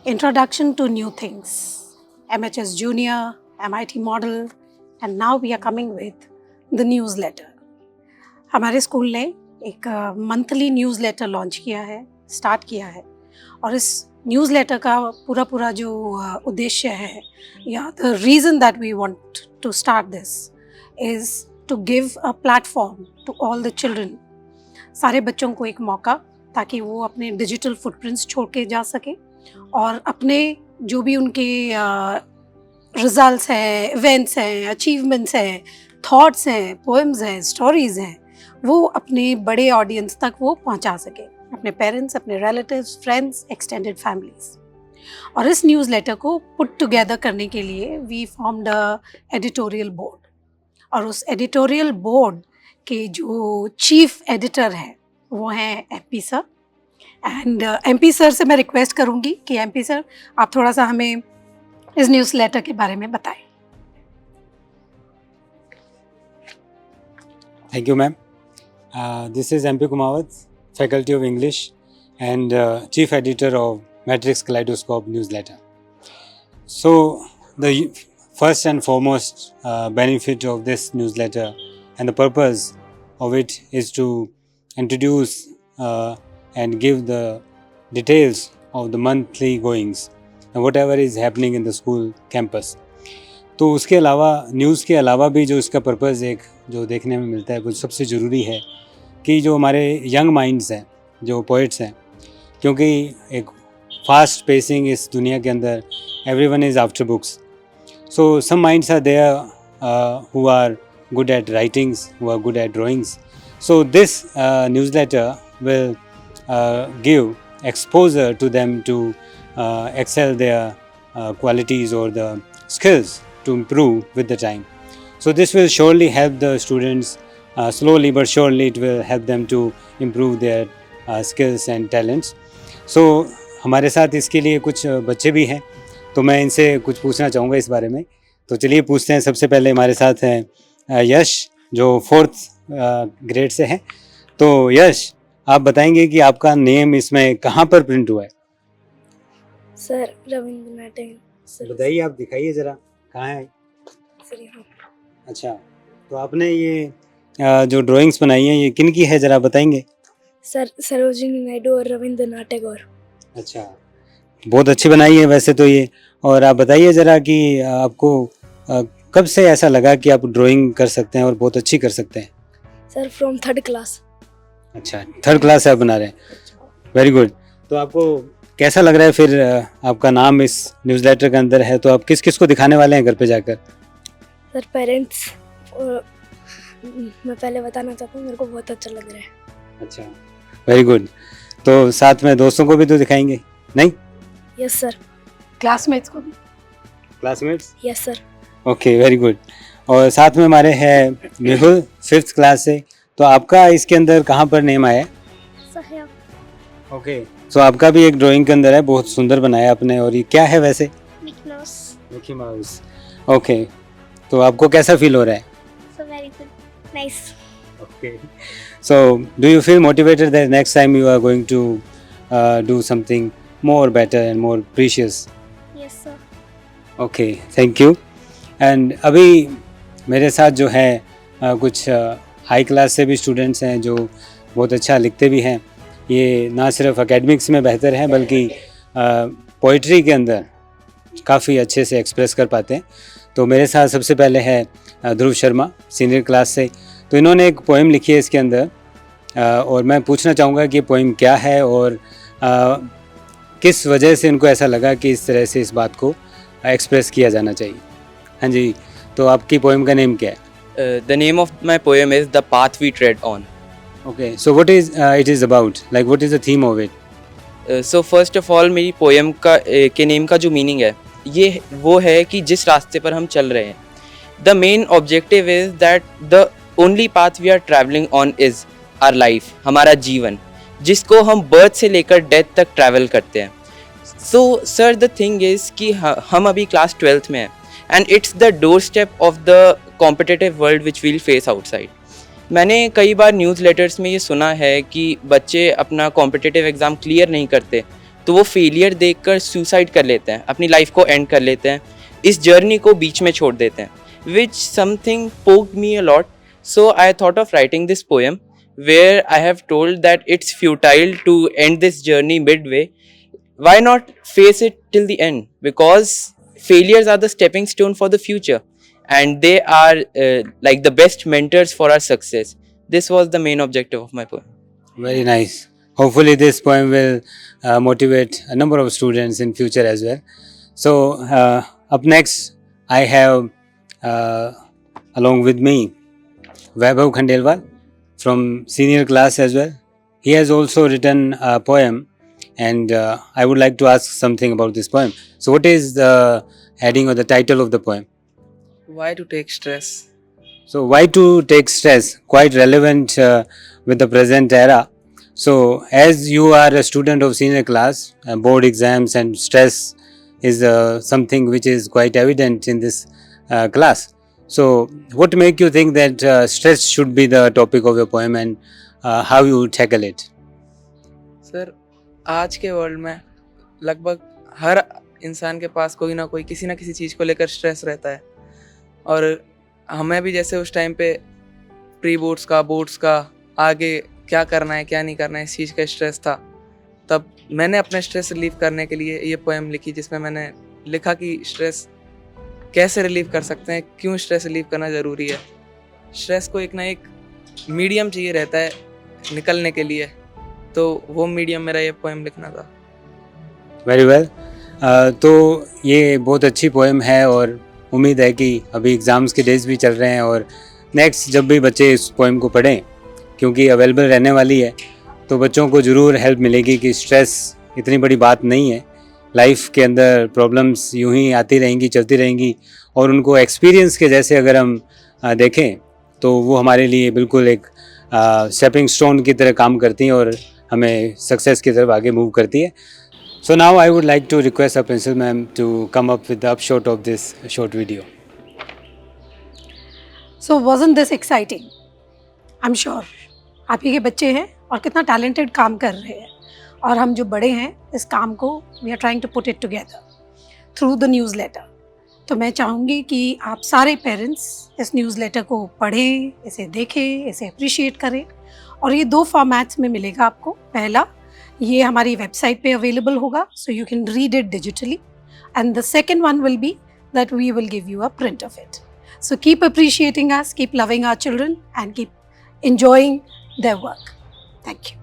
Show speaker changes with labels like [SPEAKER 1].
[SPEAKER 1] Introduction to New Things, MHS Junior, MIT Model, and now we are coming with the newsletter. हमारे school ने एक monthly newsletter launch किया है, start किया है, और इस न्यूज़लेटर का पूरा जो उद्देश्य है या the reason that we want to start this is to give a platform to all the children, सारे बच्चों को एक मौका ताकि वो अपने डिजिटल फुटप्रिंट्स छोड़ के जा सके और अपने जो भी उनके रिजल्ट्स हैं, इवेंट्स हैं, अचीवमेंट्स हैं, थॉट्स हैं, पोएम्स हैं, स्टोरीज़ हैं, वो अपने बड़े ऑडियंस तक वो पहुंचा सके, अपने पेरेंट्स, अपने रिलेटिव्स, फ्रेंड्स, एक्सटेंडेड फैमिलीज। और इस न्यूज़लेटर को पुट टुगेदर करने के लिए we formed a editorial board, और उस एडिटोरियल बोर्ड के जो चीफ एडिटर हैं वो हैं MP sir. And MP sir से मैं रिक्वेस्ट करूंगी कि MP सर आप थोड़ा सा हमें इस न्यूज़लेटर के बारे में बताएं।
[SPEAKER 2] Thank you, ma'am. This is MP Kumawat, Faculty of English and Chief Editor of Matrix Kaleidoscope newsletter. So, the first and foremost benefit of this newsletter and the purpose of it is to introduce and give the details of the monthly goings and whatever is happening in the school campus. तो उसके अलावा news के अलावा भी जो इसका purpose एक जो देखने में मिलता है वो सबसे ज़रूरी है कि जो हमारे यंग माइंड्स हैं, जो पोइट्स हैं, क्योंकि एक फास्ट पेसिंग इस दुनिया के अंदर everyone is after books, so some minds are there who are good at writings, who are good at drawings. So this newsletter will give exposure to them to excel their qualities or the skills to improve with the time. So this will surely help the students, slowly but surely it will help them to improve their skills and talents. So हमारे साथ इसके लिए कुछ बच्चे भी हैं, तो मैं इनसे कुछ पूछना चाहूँगा इस बारे में। तो चलिए पूछते हैं। सबसे पहले हमारे साथ हैं यश, जो 4th ग्रेड से हैं। तो यश, आप बताएंगे कि आपका नेम इसमें कहाँ पर प्रिंट हुआ है?
[SPEAKER 3] सर रविंद्र नाटक।
[SPEAKER 2] बताइए, आप दिखाइए ज़रा, कहाँ है?
[SPEAKER 3] सर यहाँ।
[SPEAKER 2] अच्छा, तो आपने ये जो ड्राइंग्स बनाई हैं ये किन की है, ज़रा बताएंगे?
[SPEAKER 3] सर सरोजिनी नायडू और रविंद्र नाटक। और
[SPEAKER 2] अच्छा, बहुत अच्छी बनाई है वैसे तो ये। और आप बताइए ज़रा कि आपको कब से ऐसा लगा कि आप ड्राइंग कर सकते हैं और बहुत अच्छी कर सकते हैं?
[SPEAKER 3] Sir from 3rd class.
[SPEAKER 2] अच्छा, 3rd क्लास से आप बना रहे हैं, वेरी गुड। तो आपको कैसा लग रहा है फिर? आपका नाम इस न्यूज़लेटर के अंदर है, तो आप किस किस को दिखाने वाले हैं घर पे जाकर?
[SPEAKER 3] सर पेरेंट्स, और मैं पहले बताना चाहता हूँ मेरे को बहुत अच्छा लग रहा है।
[SPEAKER 2] अच्छा, वेरी गुड। तो साथ में दोस्तों को भी तो दिखाएंगे, नहीं?
[SPEAKER 3] Yes sir.
[SPEAKER 1] क्लासमेट्स को भी?
[SPEAKER 2] Classmates?
[SPEAKER 3] Yes sir.
[SPEAKER 2] Okay, very good. और साथ में हमारे हैं मेहुल 5th क्लास से। तो आपका इसके अंदर कहाँ पर नेम आया है?
[SPEAKER 3] सहयोग।
[SPEAKER 2] ओके, सो आपका भी एक ड्राइंग के अंदर है, बहुत सुंदर बनाया आपने। और ये क्या है वैसे?
[SPEAKER 3] Mickey Mouse.
[SPEAKER 2] Mickey Mouse. Okay, तो आपको कैसा फील हो रहा है?
[SPEAKER 3] So very good, nice.
[SPEAKER 2] Okay, so do you feel motivated that next time you are going to do something more better and more precious?
[SPEAKER 3] Yes sir.
[SPEAKER 2] Okay, thank you. And अभी मेरे साथ जो है कुछ high class से भी students हैं जो बहुत अच्छा लिखते भी हैं। ये ना सिर्फ एकेडमिक्स में बेहतर हैं बल्कि पोइट्री के अंदर काफ़ी अच्छे से एक्सप्रेस कर पाते हैं। तो मेरे साथ सबसे पहले है ध्रुव शर्मा, सीनियर क्लास से। तो इन्होंने एक पोएम लिखी है इसके अंदर, और मैं पूछना चाहूँगा कि पोएम क्या है और किस वजह से इनको ऐसा लगा कि इस तरह से इस बात को एक्सप्रेस किया जाना चाहिए। हाँ जी, तो आपकी पोएम का नेम क्या है?
[SPEAKER 4] The name of my poem is The Path We Tread On.
[SPEAKER 2] Okay, so what is it is about? Like what is the theme of it?
[SPEAKER 4] So first of all, मेरी poem का के name का जो meaning है ये वो है कि जिस रास्ते पर हम चल रहे हैं, the main objective is that the only path we are traveling on is our life, हमारा जीवन, जिसको हम बर्थ से लेकर डेथ तक ट्रैवल करते हैं। So sir, the thing is कि हम अभी क्लास 12th में हैं and it's the doorstep of the competitive world which we'll face outside. मैंने कई बार न्यूज़ लेटर्स में ये सुना है कि बच्चे अपना कॉम्पिटिटिव एग्ज़ाम क्लियर नहीं करते तो वो फेलियर देखकर सुसाइड कर लेते हैं, अपनी लाइफ को एंड कर लेते हैं, इस जर्नी को बीच में छोड़ देते हैं, which something poked me a lot. So I thought of writing this poem where I have told that it's futile to end this journey midway. Why not face it till the end? Because failures are the stepping stone for the future, and they are like the best mentors for our success. This was the main objective of my poem.
[SPEAKER 2] Very nice. Hopefully, this poem will motivate a number of students in future as well. So, up next, I have along with me Vaibhav Khandelwal from senior class as well. He has also written a poem, and I would like to ask something about this poem. So, what is the heading or the title of the poem?
[SPEAKER 5] Why to take stress?
[SPEAKER 2] So, why to take stress? Quite relevant with the present era. So, as you are a student of senior class, board exams and stress is something which is quite evident in this class. So, what make you think that stress should be the topic of your poem, and how you tackle it?
[SPEAKER 5] Sir, आज के world में लगभग हर इंसान के पास कोई ना कोई किसी ना किसी चीज़ को लेकर स्ट्रेस रहता है, और हमें भी जैसे उस टाइम पे प्री बोर्ड्स का, बोर्ड्स का, आगे क्या करना है क्या नहीं करना है, इस चीज़ का स्ट्रेस था। तब मैंने अपने स्ट्रेस रिलीव करने के लिए ये पोएम लिखी, जिसमें मैंने लिखा कि स्ट्रेस कैसे रिलीव कर सकते हैं, क्यों स्ट्रेस रिलीव करना ज़रूरी है। स्ट्रेस को एक ना एक मीडियम चाहिए रहता है निकलने के लिए, तो वो मीडियम मेरा ये पोएम लिखना था।
[SPEAKER 2] Very well. तो ये बहुत अच्छी पोएम है, और उम्मीद है कि अभी एग्ज़ाम्स के डेज भी चल रहे हैं, और नेक्स्ट जब भी बच्चे इस पोएम को पढ़ें, क्योंकि अवेलेबल रहने वाली है, तो बच्चों को ज़रूर हेल्प मिलेगी कि स्ट्रेस इतनी बड़ी बात नहीं है। लाइफ के अंदर प्रॉब्लम्स यूं ही आती रहेंगी, चलती रहेंगी, और उनको एक्सपीरियंस के जैसे अगर हम देखें तो वो हमारे लिए बिल्कुल एक स्टेपिंग स्टोन की तरह काम करती हैं और हमें सक्सेस की तरफ आगे मूव करती है। So now I would like to request our principal ma'am to come up with the upshot of this short video.
[SPEAKER 1] So wasn't this exciting? I'm sure आप ही के बच्चे हैं और कितना टैलेंटेड काम कर रहे हैं, और हम जो बड़े हैं इस काम को we are trying to put it together through the newsletter. तो मैं चाहूँगी कि आप सारे पेरेंट्स इस न्यूज़ लेटर को पढ़ें, इसे देखें, इसे अप्रिशिएट करें, और ये 2 फॉर्मेट्स में मिलेगा आपको। पहला, ये हमारी वेबसाइट पे अवेलेबल होगा, so you can read it digitally, and the second one will be that we will give you a print of it. So keep appreciating us, keep loving our children, and keep enjoying their work. Thank you.